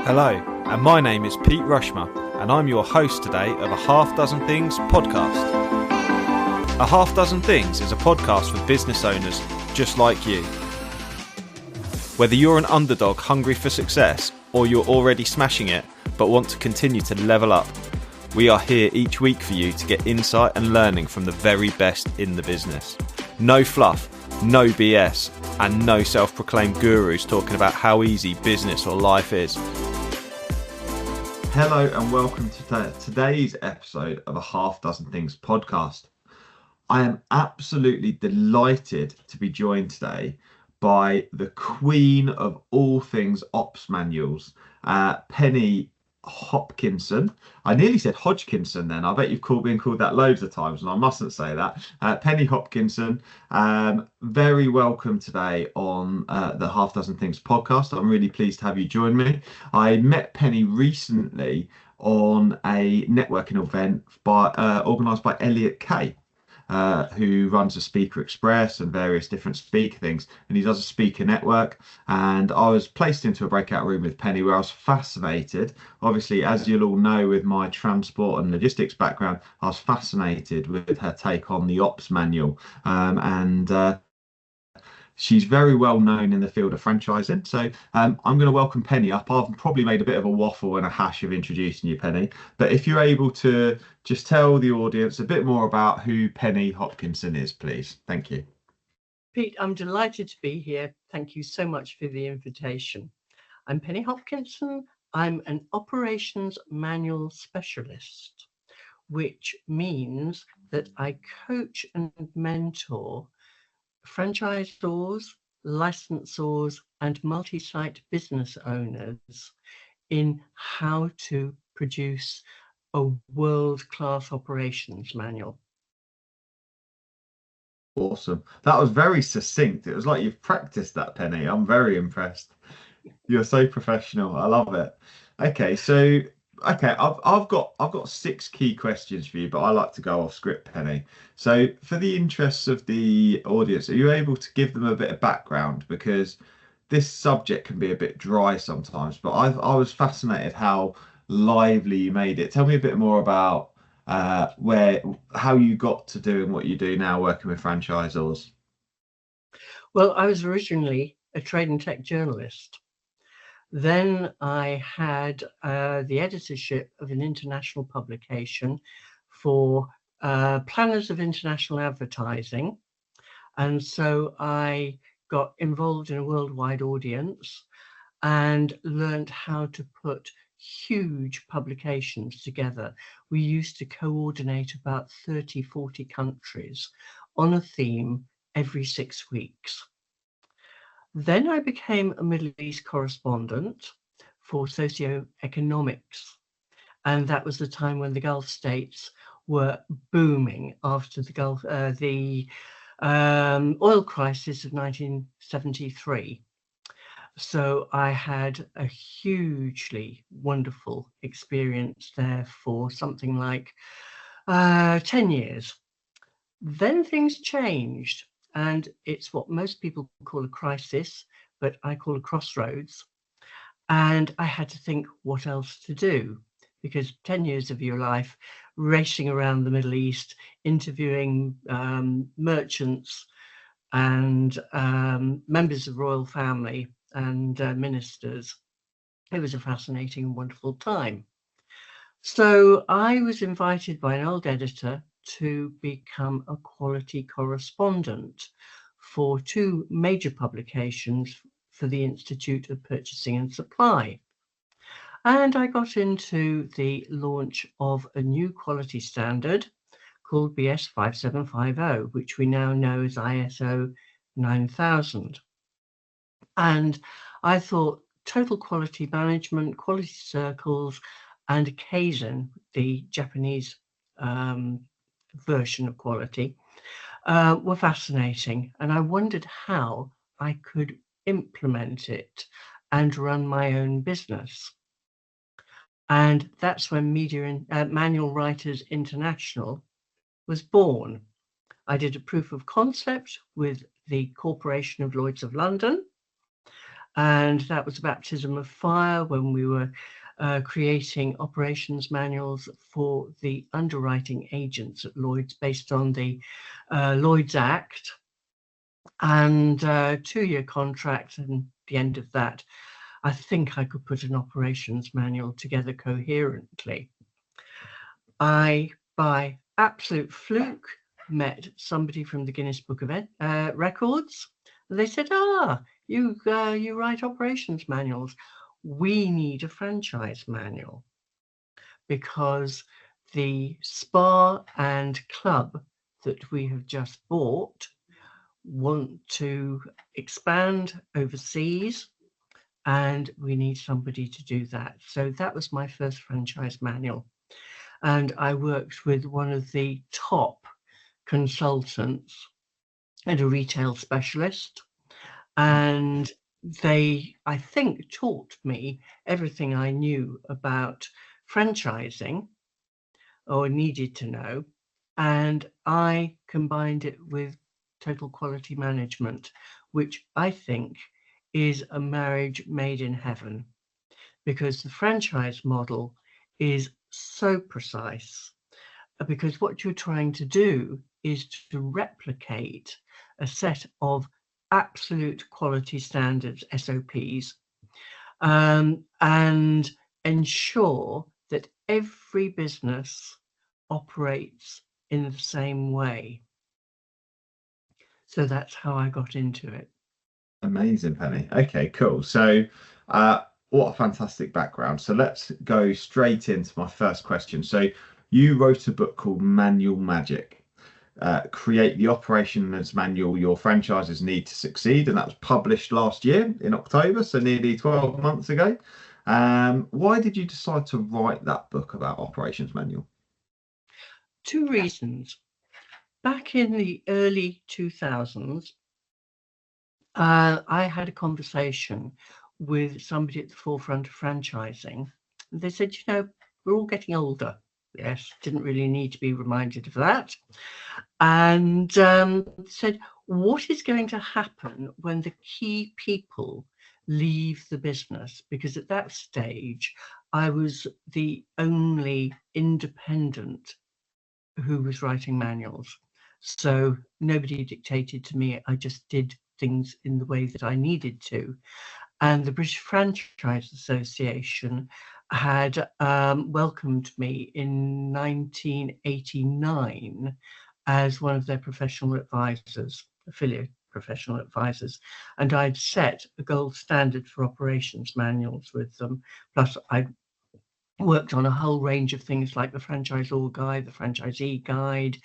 Hello, and my name is Pete Rushmer, and I'm your host today of A Half Dozen Things podcast. A Half Dozen Things is a podcast for business owners just like you. Whether you're an underdog hungry for success, or you're already smashing it but want to continue to level up, we are here each week for you to get insight and learning from the very best in the business. No fluff, no BS, and no self-proclaimed gurus talking about how easy business or life is. Hello and welcome to today's episode of A Half Dozen Things podcast. I am absolutely delighted to be joined today by the queen of all things ops manuals, Penny Hopkinson. I nearly said Hodgkinson then. I bet you've been called that loads of times and I mustn't say that. Penny Hopkinson, very welcome today on the Half Dozen Things podcast. I'm really pleased to have you join me. I met Penny recently on a networking event organised by Elliot Kay, who runs a Speaker Express and various different speaker things, and he does a speaker network. And I was placed into a breakout room with Penny where I was fascinated. Obviously, as you'll all know, with my transport and logistics background, I was fascinated with her take on the ops manual, and she's very well known in the field of franchising. So I'm going to welcome Penny up. I've probably made a bit of a waffle and a hash of introducing you, Penny. But if you're able to just tell the audience a bit more about who Penny Hopkinson is, please. Thank you. Pete, I'm delighted to be here. Thank you so much for the invitation. I'm Penny Hopkinson. I'm an operations manual specialist, which means that I coach and mentor franchisors, licensors, and multi-site business owners in how to produce a world-class operations manual. Awesome. That was very succinct. It was like you've practiced that, Penny. I'm very impressed. You're so professional. I love it. Okay, I've got 6 key questions for you, but I like to go off script, Penny. So for the interests of the audience, are you able to give them a bit of background? Because this subject can be a bit dry sometimes, but I was fascinated how lively you made it. Tell me a bit more about how you got to doing what you do now, working with franchisors. Well, I was originally a trade and tech journalist. Then I had the editorship of an international publication for planners of international advertising. And so I got involved in a worldwide audience and learned how to put huge publications together. We used to coordinate about 30, 40 countries on a theme every 6 weeks. Then I became a Middle East correspondent for socioeconomics. And that was the time when the Gulf states were booming after the oil crisis of 1973. So I had a hugely wonderful experience there for something like 10 years. Then things changed, and it's what most people call a crisis, but I call a crossroads. And I had to think what else to do, because 10 years of your life racing around the Middle East, interviewing merchants and members of royal family and ministers. It was a fascinating and wonderful time. So I was invited by an old editor to become a quality correspondent for 2 major publications for the Institute of Purchasing and Supply. And I got into the launch of a new quality standard called BS 5750, which we now know as ISO 9000. And I thought total quality management, quality circles, and Kaizen, the Japanese version of quality, were fascinating. And I wondered how I could implement it and run my own business. And that's when Manual Writers International was born. I did a proof of concept with the Corporation of Lloyd's of London. And that was a baptism of fire when we were creating operations manuals for the underwriting agents at Lloyd's based on the Lloyd's Act, and 2-year contract. And at the end of that, I think I could put an operations manual together coherently. I, by absolute fluke, met somebody from the Guinness Book of Records. They said, you write operations manuals. We need a franchise manual because the spa and club that we have just bought want to expand overseas, and we need somebody to do that. So that was my first franchise manual. And I worked with one of the top consultants and a retail specialist. And they, I think, taught me everything I knew about franchising or needed to know. And I combined it with total quality management, which I think is a marriage made in heaven, because the franchise model is so precise, because what you're trying to do is to replicate a set of absolute quality standards, SOPs, and ensure that every business operates in the same way. So that's how I got into it. Amazing, Penny. Okay, cool. So what a fantastic background. So let's go straight into my first question. So you wrote a book called Manual Magic, Create the Operations Manual Your Franchises Need to Succeed, and that was published last year in October, so nearly 12 months ago. Why did you decide to write that book about operations manual? 2 reasons. Back in the early 2000s, I had a conversation with somebody at the forefront of franchising. They said, we're all getting older. Yes, didn't really need to be reminded of that. And said, what is going to happen when the key people leave the business? Because at that stage, I was the only independent who was writing manuals. So nobody dictated to me. I just did things in the way that I needed to. And the British Franchise Association had welcomed me in 1989 as one of their professional advisors, affiliate professional advisors. And I'd set a gold standard for operations manuals with them. Plus, I'd worked on a whole range of things like the franchisor guide, the franchisee guide,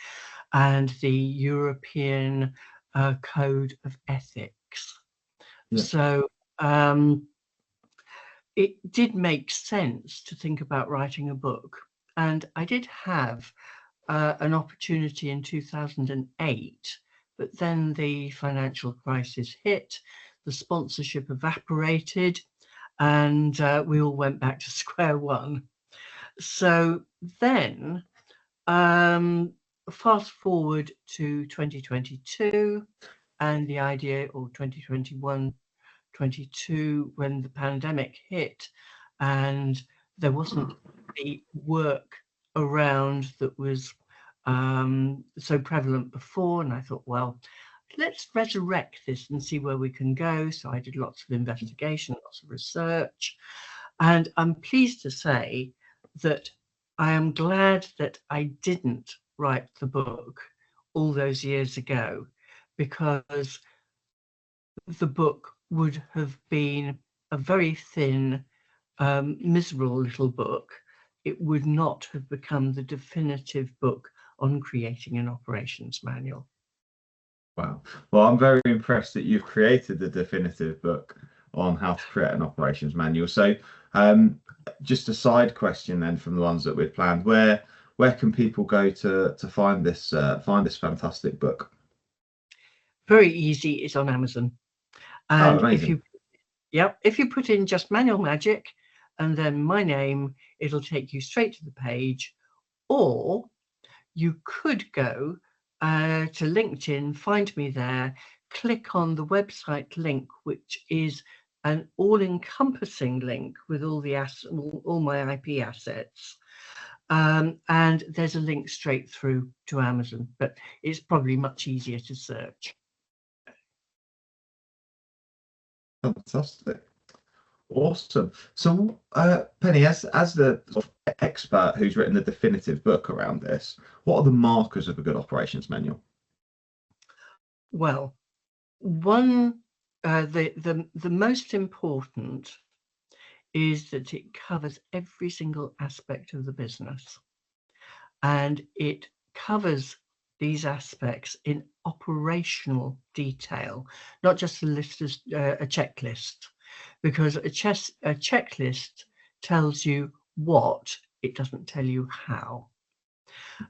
and the European Code of Ethics. Yeah. So it did make sense to think about writing a book. And I did have an opportunity in 2008, but then the financial crisis hit, the sponsorship evaporated, and we all went back to square one. So then, fast forward to 2022 and the idea, or 2021, 22, when the pandemic hit and there wasn't the work around that was so prevalent before. And I thought, well, let's resurrect this and see where we can go. So I did lots of investigation, lots of research, and I'm pleased to say that I am glad that I didn't write the book all those years ago, because the book would have been a very thin, miserable little book. It would not have become the definitive book on creating an operations manual. Wow. Well, I'm very impressed that you've created the definitive book on how to create an operations manual. So just a side question then from the ones that we've planned, where can people go to find this fantastic book? Very easy. It's on Amazon. And if you put in just Manual Magic and then my name, it'll take you straight to the page. Or you could go to LinkedIn, find me there, click on the website link, which is an all-encompassing link with all my IP assets. And there's a link straight through to Amazon, but it's probably much easier to search. Fantastic. Awesome. So, Penny, as the sort of expert who's written the definitive book around this, what are the markers of a good operations manual? Well, the most important is that it covers every single aspect of the business, and it covers these aspects in operational detail, not just a checklist, because a checklist tells you what, it doesn't tell you how.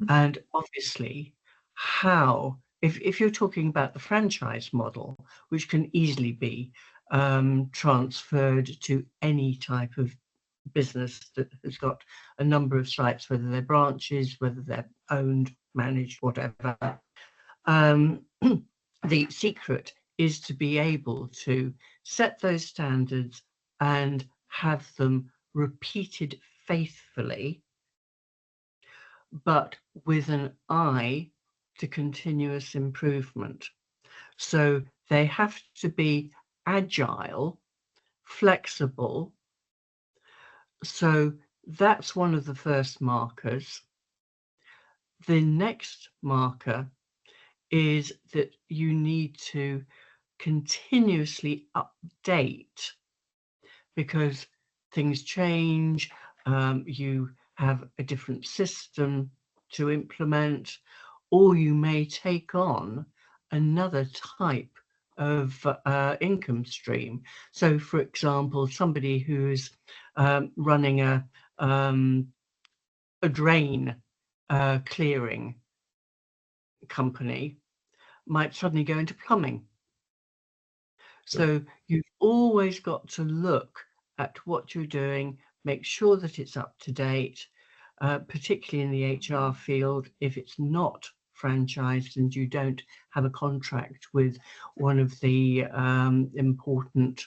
And obviously, how, if you're talking about the franchise model, which can easily be transferred to any type of business that has got a number of sites, whether they're branches, whether they're owned, managed, whatever. The secret is to be able to set those standards and have them repeated faithfully, but with an eye to continuous improvement. So they have to be agile, flexible. So that's one of the first markers. The next marker is that you need to continuously update, because things change. You have a different system to implement, or you may take on another type of income stream. So, for example, somebody who's running a drain clearing company might suddenly go into plumbing. So you've always got to look at what you're doing, make sure that it's up to date, particularly in the HR field. If it's not franchised and you don't have a contract with one of the important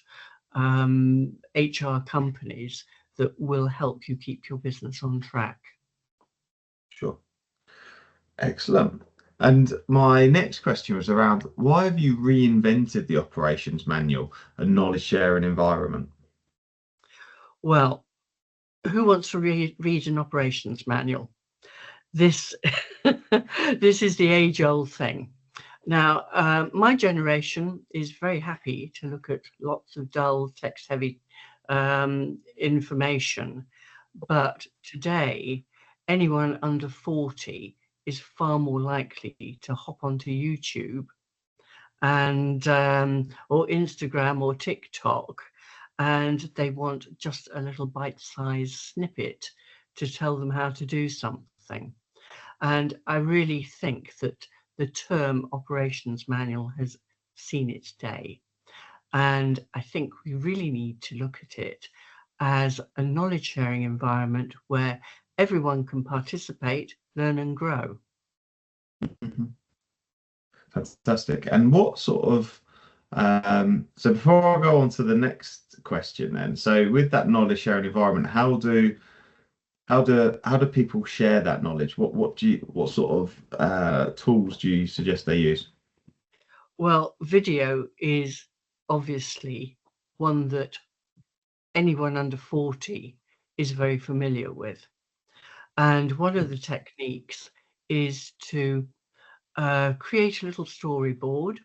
HR companies that will help you keep your business on track. Sure. Excellent. And my next question was around, why have you reinvented the operations manual and knowledge sharing environment? Well, who wants to read an operations manual? This this is the age-old thing. Now, my generation is very happy to look at lots of dull, text-heavy information, but today, anyone under 40 is far more likely to hop onto YouTube and or Instagram or TikTok, and they want just a little bite-sized snippet to tell them how to do something. And I really think that the term operations manual has seen its day. And I think we really need to look at it as a knowledge sharing environment where everyone can participate, learn and grow. Mhm. Fantastic. And what sort of, so before I go on to the next question then, so with that knowledge sharing environment, how do people share that knowledge? What sort of tools do you suggest they use? Well, video is obviously one that anyone under 40 is very familiar with. And one of the techniques is to create a little storyboard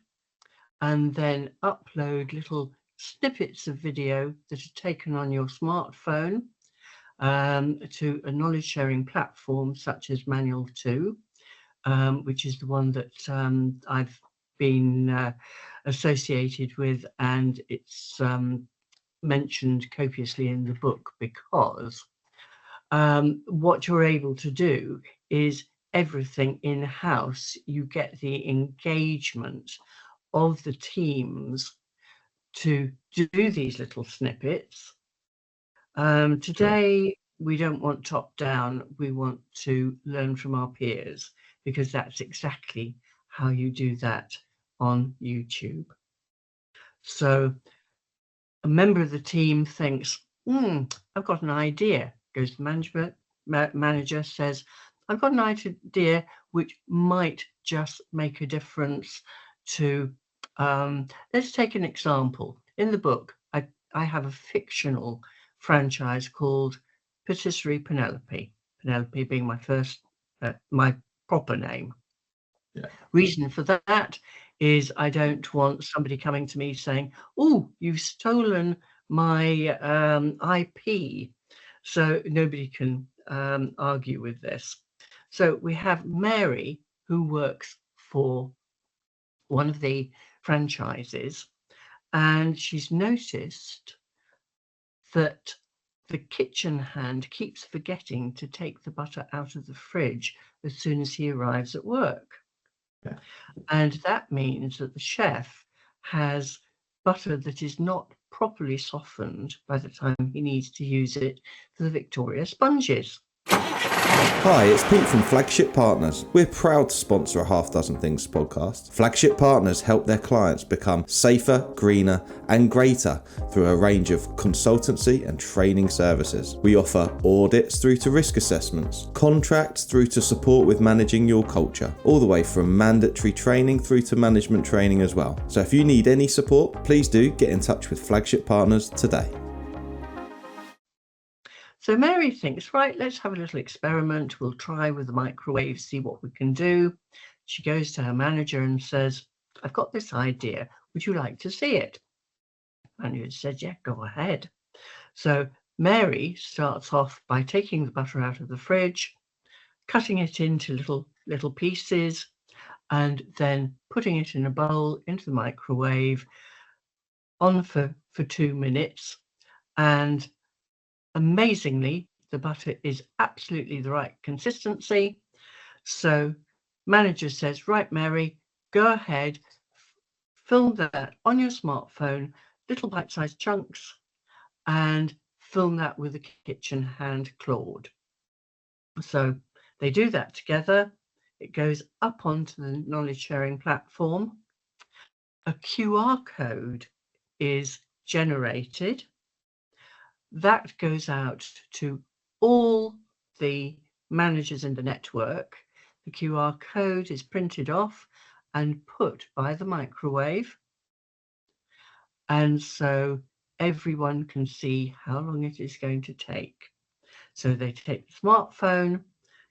and then upload little snippets of video that are taken on your smartphone to a knowledge sharing platform such as Manual 2, which is the one that I've been associated with, and it's mentioned copiously in the book, because what you're able to do is everything in-house. You get the engagement of the teams to do these little snippets. Today, we don't want top down, we want to learn from our peers, because that's exactly how you do that on YouTube. So a member of the team thinks, I've got an idea. Goes to the manager, says, I've got an idea which might just make a difference to, let's take an example. In the book, I have a fictional franchise called Patisserie Penelope. Penelope being my first, my proper name. Yeah. Reason for that is I don't want somebody coming to me saying, oh, you've stolen my IP. So nobody can argue with this. So we have Mary, who works for one of the franchises, and she's noticed that the kitchen hand keeps forgetting to take the butter out of the fridge as soon as he arrives at work. Yeah. And that means that the chef has butter that is not properly softened by the time he needs to use it for the Victoria sponges. Hi, it's Pete from Flagship Partners. We're proud to sponsor a Half Dozen Things podcast. Flagship Partners help their clients become safer, greener and greater through a range of consultancy and training services. We offer audits through to risk assessments, contracts through to support with managing your culture, all the way from mandatory training through to management training as well. So if you need any support, please do get in touch with Flagship Partners today. So Mary thinks, right, let's have a little experiment. We'll try with the microwave, see what we can do. She goes to her manager and says, I've got this idea. Would you like to see it? Manager said, yeah, go ahead. So Mary starts off by taking the butter out of the fridge, cutting it into little pieces, and then putting it in a bowl into the microwave on for 2 minutes. And amazingly, the butter is absolutely the right consistency. So manager says, right, Mary, go ahead, film that on your smartphone, little bite-sized chunks, and film that with the kitchen hand Claude. So they do that together. It goes up onto the knowledge sharing platform. A QR code is generated. That goes out to all the managers in the network. The QR code is printed off and put by the microwave. And so everyone can see how long it is going to take. So they take the smartphone,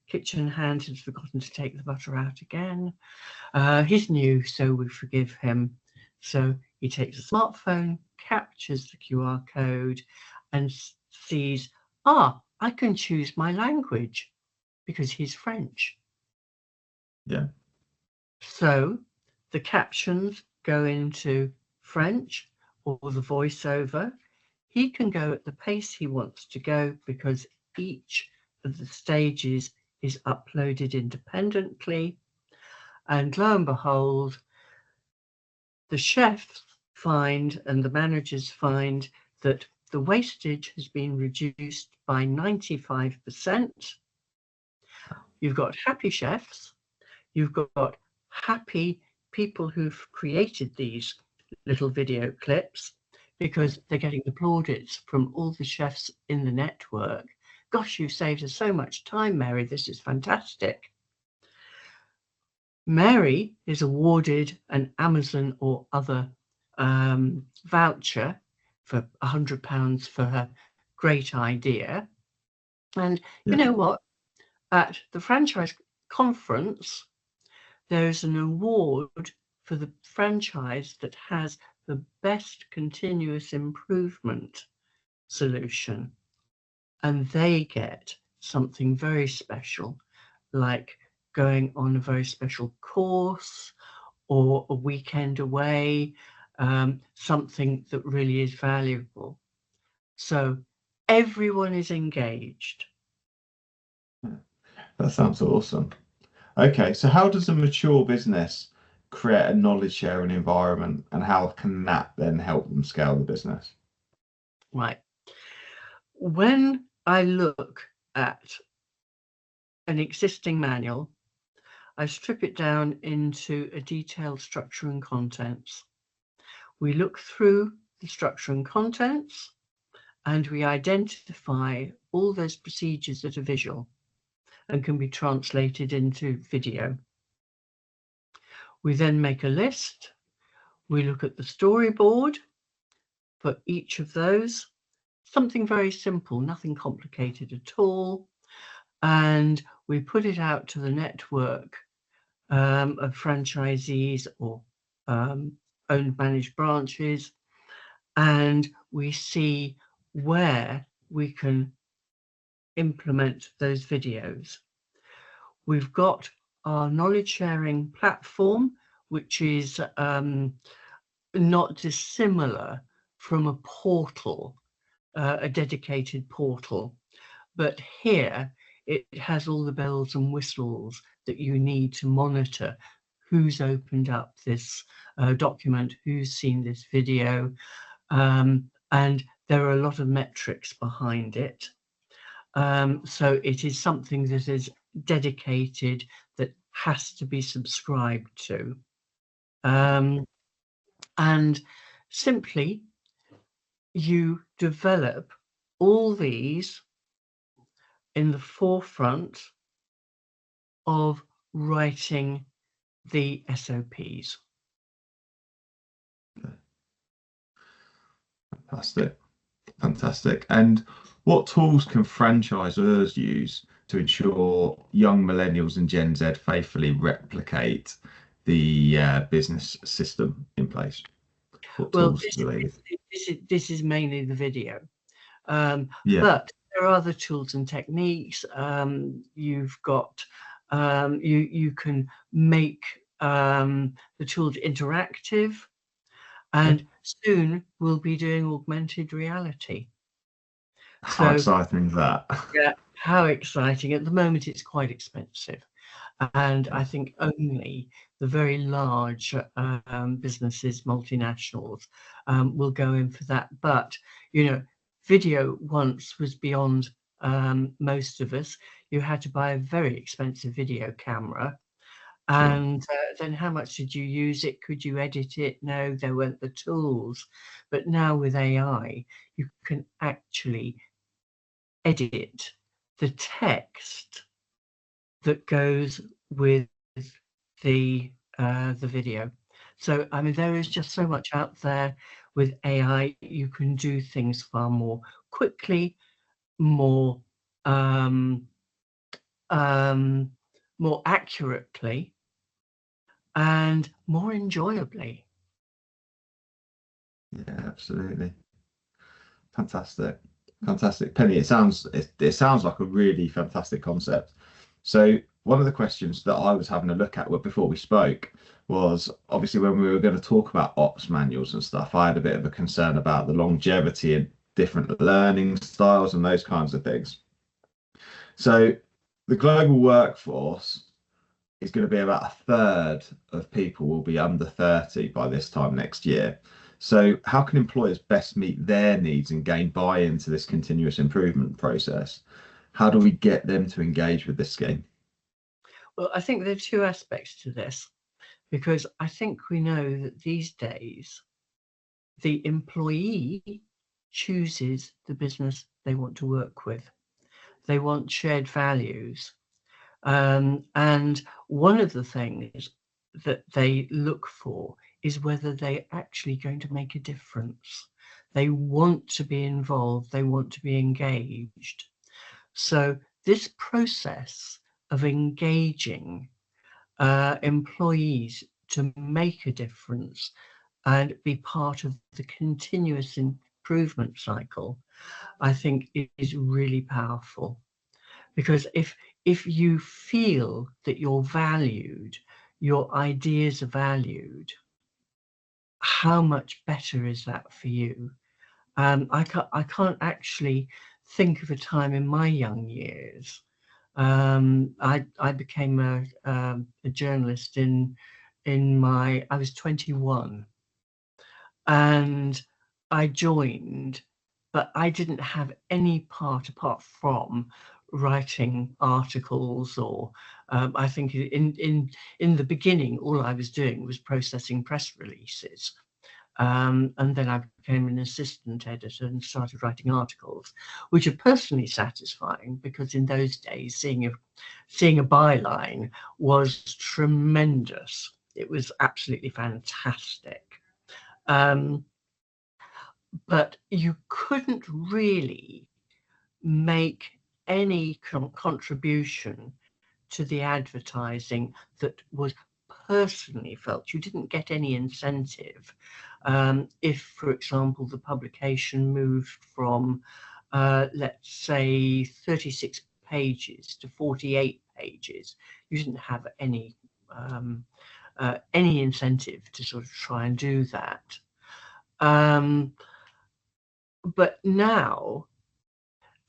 kitchen hand has forgotten to take the butter out again. He's new, so we forgive him. So he takes the smartphone, captures the QR code, and sees, I can choose my language because he's French. Yeah. So the captions go into French or the voiceover. He can go at the pace he wants to go because each of the stages is uploaded independently. And lo and behold, the chefs find and the managers find that the wastage has been reduced by 95%. You've got happy chefs, you've got happy people who've created these little video clips because they're getting the plaudits from all the chefs in the network. Gosh, you saved us so much time, Mary. This is fantastic. Mary is awarded an Amazon or other voucher for £100 for her great idea. And you know what? At the franchise conference, there's an award for the franchise that has the best continuous improvement solution. And they get something very special, like going on a very special course or a weekend away, something that really is valuable. So everyone is engaged. That sounds awesome. Okay, so how does a mature business create a knowledge sharing environment, and how can that then help them scale the business? Right. When I look at an existing manual, I strip it down into a detailed structure and contents. We look through the structure and contents, and we identify all those procedures that are visual and can be translated into video. We then make a list. We look at the storyboard for each of those, something very simple, nothing complicated at all. And we put it out to the network of franchisees or owned managed branches, and we see where we can implement those videos. We've got our knowledge sharing platform, which is not dissimilar from a portal, a dedicated portal, but here it has all the bells and whistles that you need to monitor who's opened up this document, who's seen this video, and there are a lot of metrics behind it. So it is something that is dedicated, that has to be subscribed to. And simply you develop all these in the forefront of writing the SOPs. Fantastic. And what tools can franchisors use to ensure young millennials and Gen Z faithfully replicate the business system in place? Well, this is mainly the video, Yeah. but there are other tools and techniques. You've got you can make the tools interactive, and soon we'll be doing augmented reality. How exciting is that? Yeah, how exciting. At the moment it's quite expensive, and I think only the very large businesses, multinationals, will go in for that. But you know, video once was beyond most of us. You had to buy a very expensive video camera, and then how much did you use it? Could you edit it? No, there weren't the tools. But now with AI, you can actually edit the text that goes with the video. So I mean, there is just so much out there with AI. You can do things far more quickly, more more accurately, and more enjoyably. Yeah, absolutely. Fantastic. Penny, it sounds like a really fantastic concept. So one of the questions that I was having a look at before we spoke was, obviously when we were going to talk about ops manuals and stuff, I had a bit of a concern about the longevity and different learning styles and those kinds of things. So the global workforce is going to be about a third of people will be under 30 by this time next year. So how can employers best meet their needs and gain buy-in to this continuous improvement process? How do we get them to engage with this scheme? Well, I think there are two aspects to this, because I think we know that these days the employee chooses the business they want to work with. They want shared values. And one of the things that they look for is whether they're actually going to make a difference. They want to be involved. They want to be engaged. So this process of engaging employees to make a difference and be part of the continuous improvement cycle, I think is really powerful. Because if you feel that you're valued, your ideas are valued, how much better is that for you? I can't actually think of a time in my young years. I became a journalist I was 21, and I joined, but I didn't have any part apart from writing articles, or I think in the beginning all I was doing was processing press releases. And then I became an assistant editor and started writing articles, which are personally satisfying because in those days, seeing a byline was tremendous. It was absolutely fantastic. But you couldn't really make any contribution to the advertising that was personally felt. You didn't get any incentive. If, for example, the publication moved from, let's say, 36 pages to 48 pages, you didn't have any incentive to sort of try and do that. But now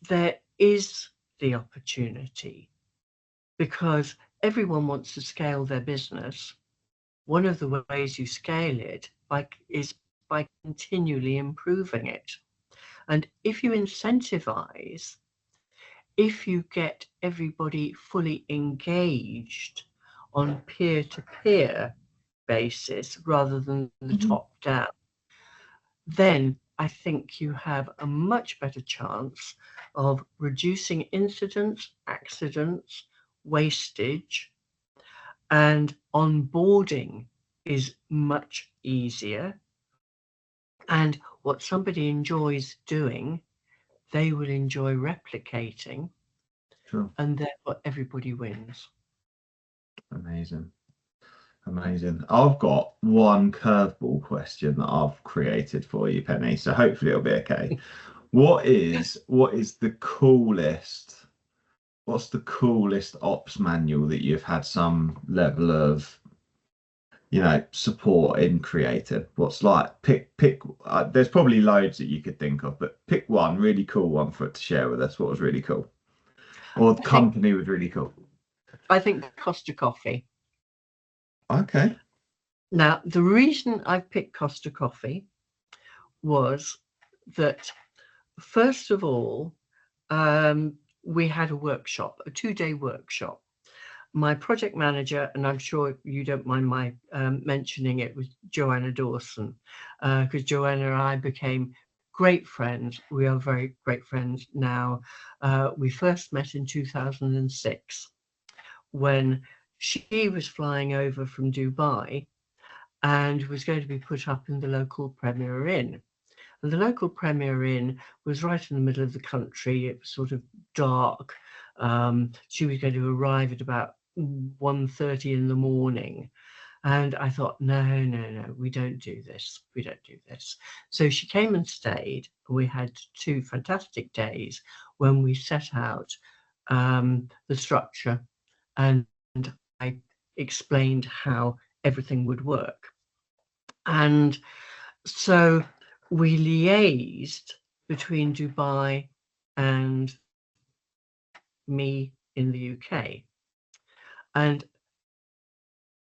there is the opportunity because everyone wants to scale their business. One of the ways you scale it is by continually improving it. And if you incentivize, if you get everybody fully engaged on peer-to-peer basis rather than the top-down, then I think you have a much better chance of reducing incidents, accidents, wastage, and onboarding is much easier. And what somebody enjoys doing, they will enjoy replicating. Sure. And therefore everybody wins. Amazing. I've got one curveball question that I've created for you, Penny. So hopefully it'll be okay. What is the coolest? What's the coolest ops manual that you've had some level of, support in creating? What's like pick? There's probably loads that you could think of, but pick one really cool one for it to share with us. What was really cool, or the company was really cool? I think Costa Coffee. Okay. Now, the reason I picked Costa Coffee was that, first of all, we had a workshop, a 2-day workshop. My project manager, and I'm sure you don't mind my mentioning it, was Joanna Dawson, because Joanna and I became great friends. We are very great friends now. We first met in 2006 when she was flying over from Dubai and was going to be put up in the local Premier Inn. And the local Premier Inn was right in the middle of the country. It was sort of dark. She was going to arrive at about 1:30 in the morning. And I thought, no, we don't do this. So she came and stayed. We had 2 fantastic days when we set out the structure, and I explained how everything would work. And so we liaised between Dubai and me in the UK. And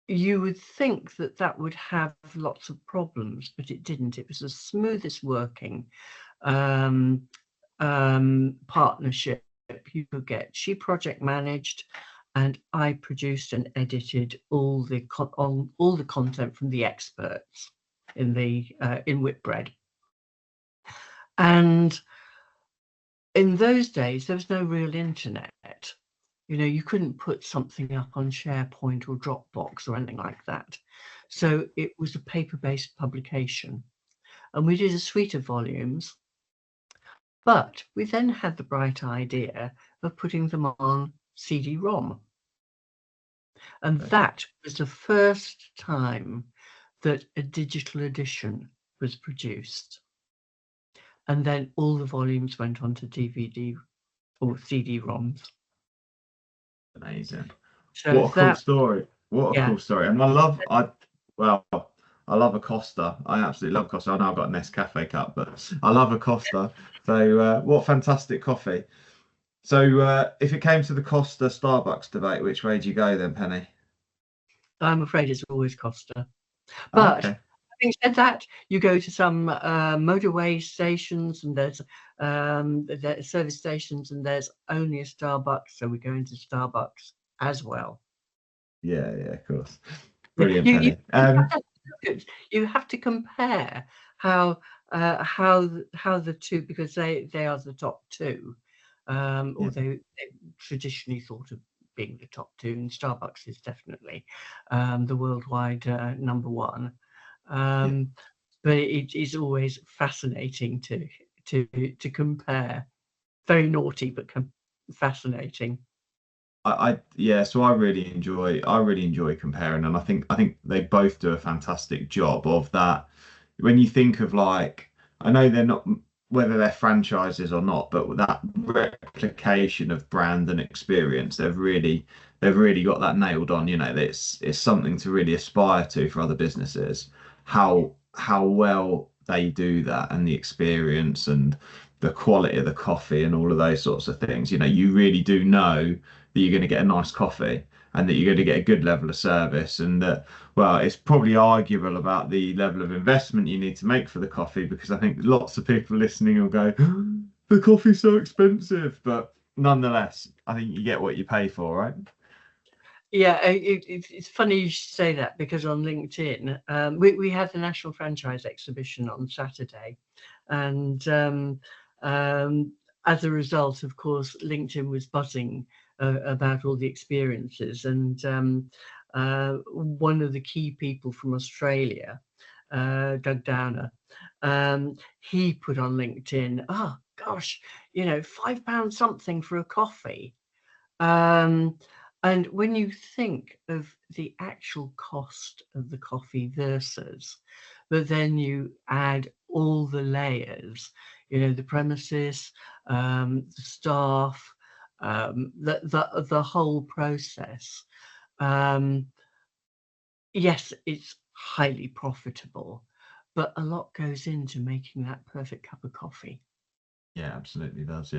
you would think that that would have lots of problems, but it didn't. It was the smoothest working partnership you could get. She project managed, and I produced and edited all the content from the experts in Whitbread. And in those days, there was no real internet. You couldn't put something up on SharePoint or Dropbox or anything like that. So it was a paper-based publication. And we did a suite of volumes. But we then had the bright idea of putting them on CD-ROM. And that was the first time that a digital edition was produced. And then all the volumes went on to DVD or CD-ROMs. Amazing. So what a cool story. Cool story. And I love a Costa. I absolutely love Costa. I know I've got a Nescafe cup, but I love a Costa. So what fantastic coffee. So if it came to the Costa Starbucks debate, which way do you go then, Penny? I'm afraid it's always Costa. But having said that, you go to some motorway stations and there's service stations and there's only a Starbucks. So we go into Starbucks as well. Yeah, of course. Brilliant, You Penny. You have to compare how the two, because they are the top two, or they traditionally thought of being the top two, and Starbucks is definitely the worldwide number one. But it is always fascinating to compare. Very naughty, but fascinating. So I really enjoy comparing, and I think they both do a fantastic job of that. When you think of, like, I know they're not, whether they're franchises or not, but that replication of brand and experience, they've really got that nailed on. You know, it's something to really aspire to for other businesses. How well they do that, and the experience and the quality of the coffee and all of those sorts of things. You know, you really do know that you're going to get a nice coffee and that you're going to get a good level of service, and that, well, it's probably arguable about the level of investment you need to make for the coffee, because I think lots of people listening will go, the coffee's so expensive, but nonetheless, I think you get what you pay for, right? Yeah, it's funny you should say that, because on LinkedIn, we had the National Franchise Exhibition on Saturday, and as a result, of course, LinkedIn was buzzing about all the experiences, and one of the key people from Australia, Doug Downer, he put on LinkedIn, oh gosh, you know, £5 something for a coffee. And when you think of the actual cost of the coffee versus, but then you add all the layers, you know, the premises, the staff, the whole process. Yes, it's highly profitable, but a lot goes into making that perfect cup of coffee. Yeah, absolutely does.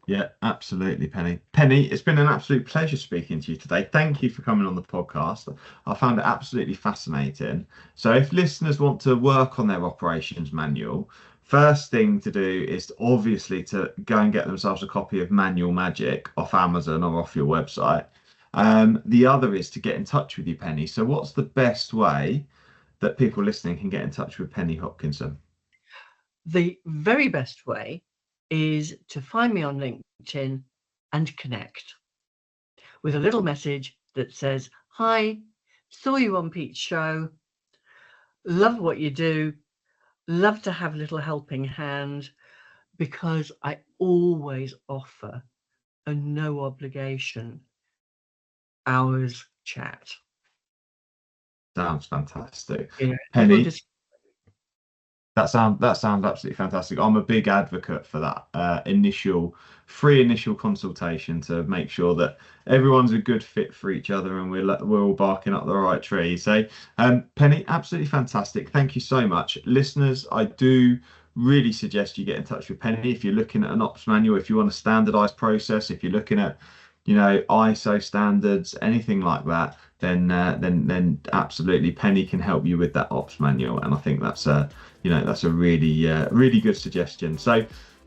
Yeah, absolutely, Penny. Penny, it's been an absolute pleasure speaking to you today. Thank you for coming on the podcast. I found it absolutely fascinating. So if listeners want to work on their operations manual, first thing to do is obviously to go and get themselves a copy of Manual Magic off Amazon or off your website. The other is to get in touch with you, Penny. So what's the best way that people listening can get in touch with Penny Hopkinson? The very best way is to find me on LinkedIn and connect with a little message that says, hi, saw you on Pete's show, love what you do, love to have a little helping hand, because I always offer a no obligation hours chat. Sounds fantastic. You know, Penny, that sounds absolutely fantastic. I'm a big advocate for that free initial consultation to make sure that everyone's a good fit for each other and we're all barking up the right tree. So, Penny, absolutely fantastic. Thank you so much, listeners. I do really suggest you get in touch with Penny if you're looking at an ops manual, if you want a standardized process, if you're looking at, you know, ISO standards, anything like that. Then absolutely Penny can help you with that ops manual, and I think that's a really good suggestion. So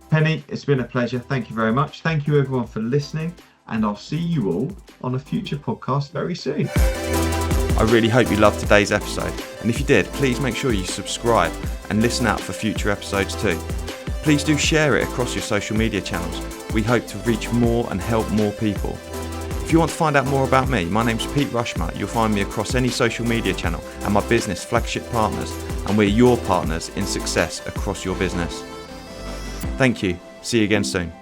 Penny, it's been a pleasure. Thank you very much. Thank you everyone for listening, and I'll see you all on a future podcast very soon. I really hope you loved today's episode, and if you did, please make sure you subscribe and listen out for future episodes too. Please do share it across your social media channels. We hope to reach more and help more people. If you want to find out more about me, my name's Pete Rushmer. You'll find me across any social media channel, and my business, Flagship Partners, and we're your partners in success across your business. Thank you. See you again soon.